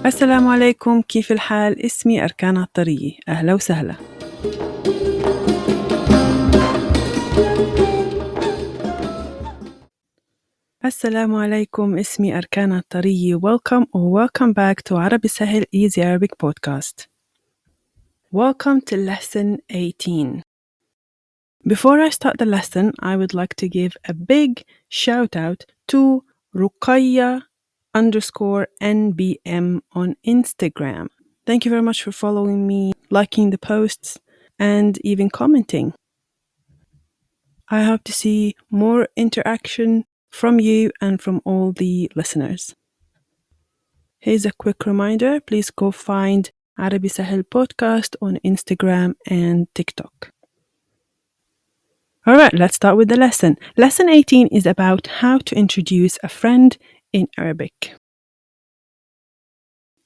السلام عليكم، كيف الحال؟ اسمي أركان عطرية، أهلا وسهلا. السلام عليكم، اسمي أركان عطرية. Welcome back to Arabic Sahel Easy Arabic Podcast. Welcome to lesson 18. Before I start the lesson, I would like to give a big shout out to Ruqayya_NBM on Instagram. Thank you very much for following me, liking the posts, and even commenting. I hope to see more interaction from you and from all the listeners. Here's a quick reminder. Please go find Arabi Sahel podcast on Instagram and TikTok. All right, let's start with the lesson. Lesson 18 is about how to introduce a friend in Arabic.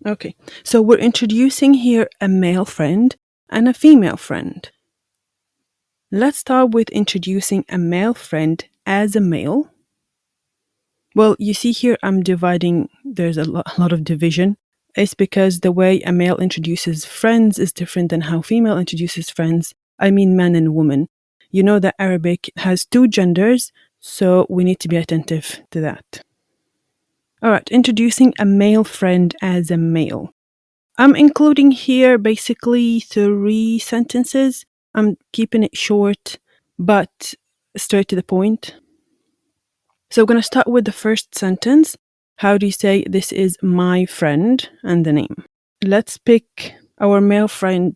Okay, so we're introducing here a male friend and a female friend. Let's start with introducing a male friend as a male. Well, you see here I'm dividing, there's a lot of division. It's because the way a male introduces friends is different than how female introduces friends. I mean man and woman. You know that Arabic has two genders, so we need to be attentive to that. Alright, introducing a male friend as a male. I'm including here basically 3 sentences. I'm keeping it short, but straight to the point. So we're going to start with the first sentence. How do you say this is my friend and the name? Let's pick our male friend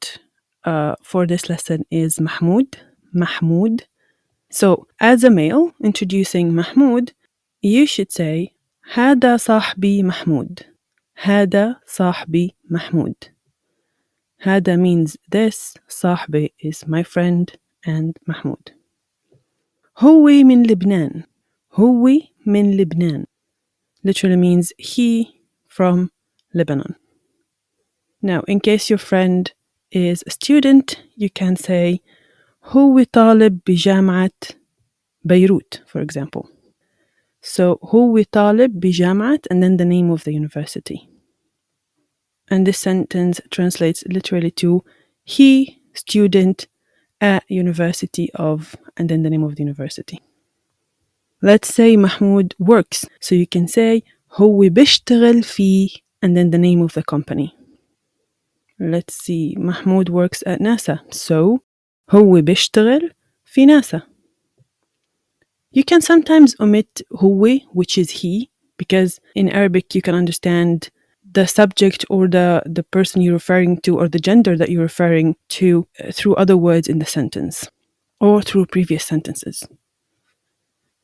for this lesson is Mahmoud. Mahmoud. So as a male, introducing Mahmoud, you should say هذا صاحبي محمود. هذا صاحبي محمود. هذا means this. صاحبي is my friend and Mahmoud. هو من لبنان. هو من لبنان literally means he from Lebanon. Now, in case your friend is a student, you can say هو طالب بجامعة بيروت, for example. So هو طالب بجامعة and then the name of the university. And this sentence translates literally to he, student, at university of, and then the name of the university. Let's say Mahmoud works. So you can say هو بيشتغل في and then the name of the company. Let's see, Mahmoud works at NASA. So هو بيشتغل في NASA. You can sometimes omit هو, which is he, because in Arabic you can understand the subject or the person you're referring to or the gender that you're referring to through other words in the sentence or through previous sentences.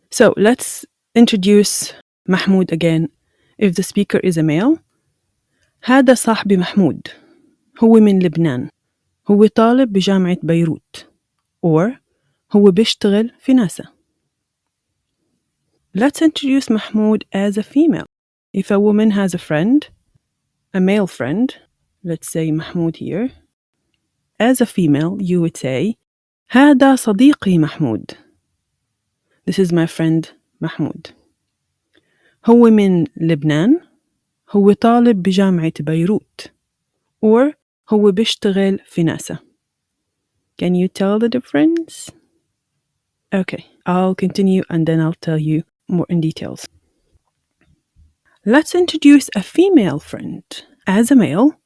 So let's introduce Mahmoud again. If the speaker is a male, هذا صاحبي محمود. هو من لبنان. هو طالب بجامعة بيروت. Or هو بيشتغل في ناسا. Let's introduce Mahmoud as a female. If a woman has a friend, a male friend, let's say Mahmoud here, as a female, you would say هذا صديقي محمود. This is my friend Mahmoud. هو من لبنان. هو طالب بجامعة بيروت. Or هو بيشتغل في ناسا. Can you tell the difference? Okay, I'll continue and then I'll tell you more in details. Let's introduce a female friend. As a male,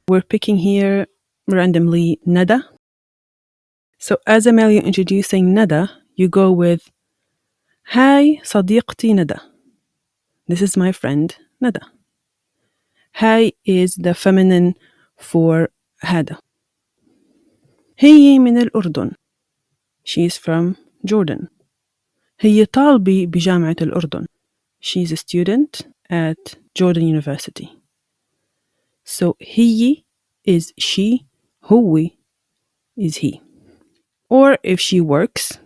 we're picking here randomly Nada. So as a male, you're introducing Nada. You go with هاي صديقتي ندى. This is my friend Nada. هاي is the feminine for هذا. هي من الأردن. She is from Jordan. هي طالبة بجامعة الأردن. She is a student at Jordan University. So هي is she, هو is he. Or if she works,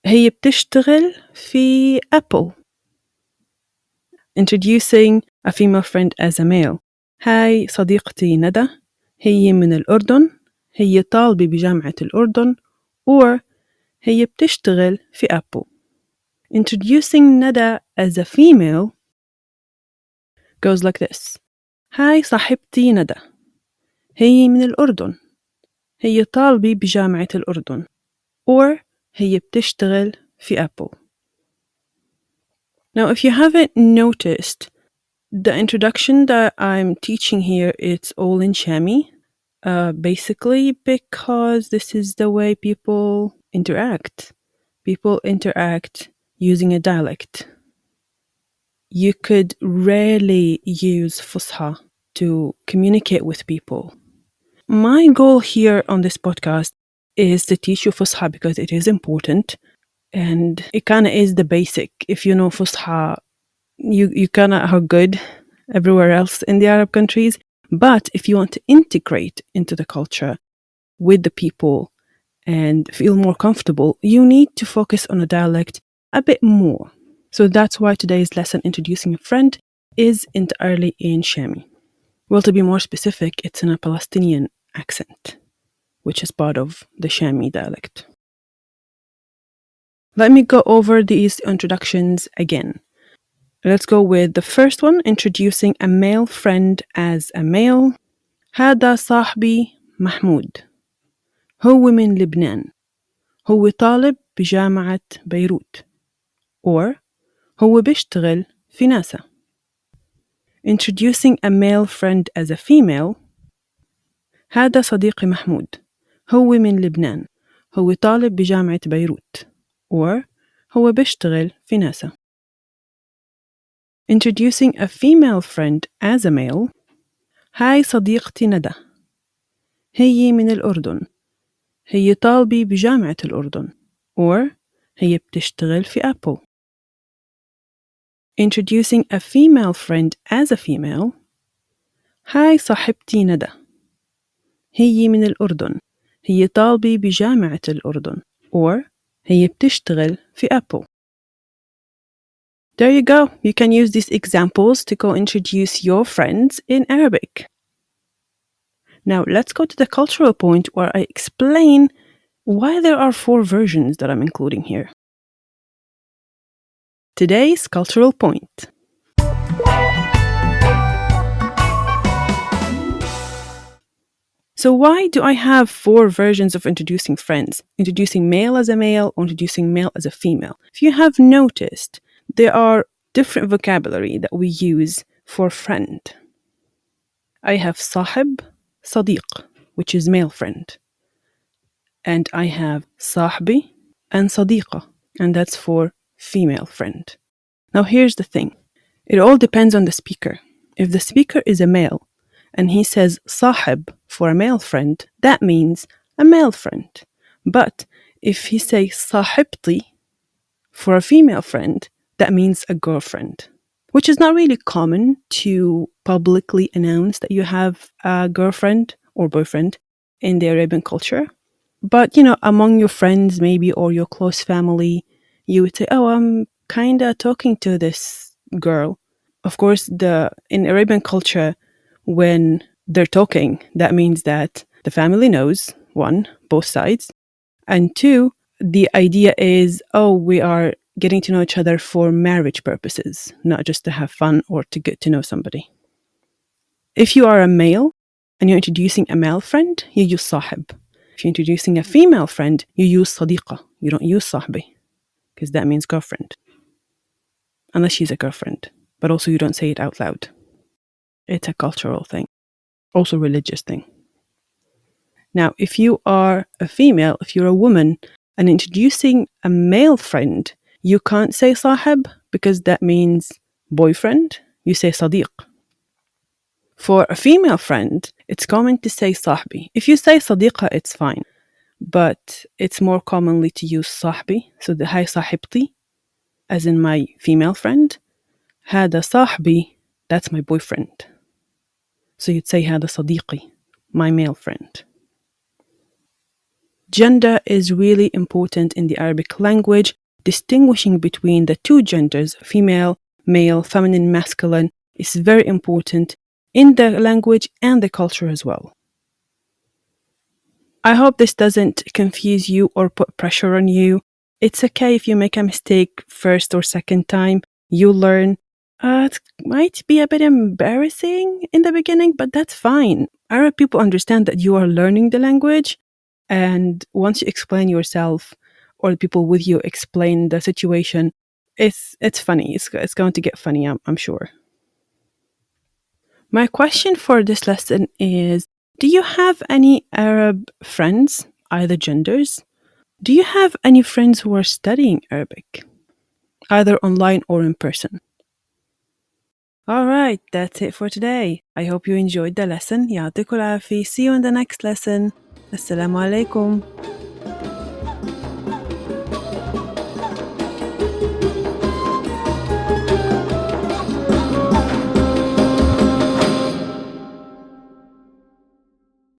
هي بتشتغل في Apple. Introducing a female friend as a male. هاي صديقتي ندى. هي من الأردن. هي طالبة بجامعة الأردن. Or هي بتشتغل في Apple. Introducing Nada as a female goes like this. هاي صاحبتي ندى. هي من الأردن. هي طالبة بجامعة الأردن. Or هي بتشتغل في أبل. Now, if you haven't noticed, the introduction that I'm teaching here, it's all in Shami. Basically because this is the way people interact. People interact using a dialect. You could rarely use Fusha to communicate with people. My goal here on this podcast is to teach you Fusha because it is important and it kind of is the basic. If you know Fusha, you kind of are good everywhere else in the Arab countries. But if you want to integrate into the culture with the people and feel more comfortable, you need to focus on a dialect a bit more. So that's why today's lesson, Introducing a Friend, is entirely in Shami. Well, to be more specific, it's in a Palestinian accent, which is part of the Shami dialect. Let me go over these introductions again. Let's go with the first one, introducing a male friend as a male. هذا صاحبي محمود. هو من لبنان. هو طالب بجامعة بيروت. Or هو بيشتغل في ناسا. Introducing a male friend as a female. هذا صديقي محمود. هو من لبنان. هو طالب بجامعة بيروت. Or هو بيشتغل في ناسا. Introducing a female friend as a male. هاي صديقتي ندى. هي من الأردن. هي طالبة بجامعة الأردن. Or هي بتشتغل في أبل. Introducing a female friend as a female. هاي صاحبتي ندى. هي من الأردن. هي طالبة بجامعة الأردن. Or هي بتشتغل في أبل. There you go. You can use these examples to go introduce your friends in Arabic. Now let's go to the cultural point where I explain why there are 4 versions that I'm including here. Today's cultural point. So why do I have 4 versions of introducing friends? Introducing male as a male or introducing male as a female? If you have noticed, there are different vocabulary that we use for friend. I have SaHeb, Sadiiq, which is male friend. And I have Sahbi and Sadiqa, and that's for female friend. Now here's the thing. It all depends on the speaker. If the speaker is a male and he says SaHeb for a male friend, that means a male friend. But if he says Sahibti for a female friend, that means a girlfriend, which is not really common to publicly announce that you have a girlfriend or boyfriend in the Arabian culture. But, among your friends maybe or your close family, you would say, oh, I'm kind of talking to this girl. Of course, in Arabian culture, when they're talking, that means that the family knows, 1, both sides, and 2, the idea is, oh, we are getting to know each other for marriage purposes, not just to have fun or to get to know somebody. If you are a male and you're introducing a male friend, you use sahib. If you're introducing a female friend, you use sadiqa. You don't use sahbi, because that means girlfriend. Unless she's a girlfriend. But also you don't say it out loud. It's a cultural thing. Also religious thing. Now, if you are a female, if you're a woman, and introducing a male friend, you can't say sahib, because that means boyfriend. You say sadiq. For a female friend, it's common to say sahbi. If you say sadiqa, it's fine. But it's more commonly to use sahbi. So the hai sahibti, as in my female friend. Hada sahbi, that's my boyfriend. So you'd say hada sadiqi, my male friend. Gender is really important in the Arabic language, distinguishing between the 2 genders, female, male, feminine, masculine, is very important in the language and the culture as well. I hope this doesn't confuse you or put pressure on you. It's okay if you make a mistake first or second time. You learn. It might be a bit embarrassing in the beginning, but that's fine. Arab people understand that you are learning the language, and once you explain yourself or the people with you explain the situation, it's funny. It's going to get funny, I'm sure. My question for this lesson is, do you have any Arab friends, either genders? Do you have any friends who are studying Arabic, either online or in person? All right, that's it for today. I hope you enjoyed the lesson. يعطيكم العافية. See you in the next lesson. Assalamu alaikum.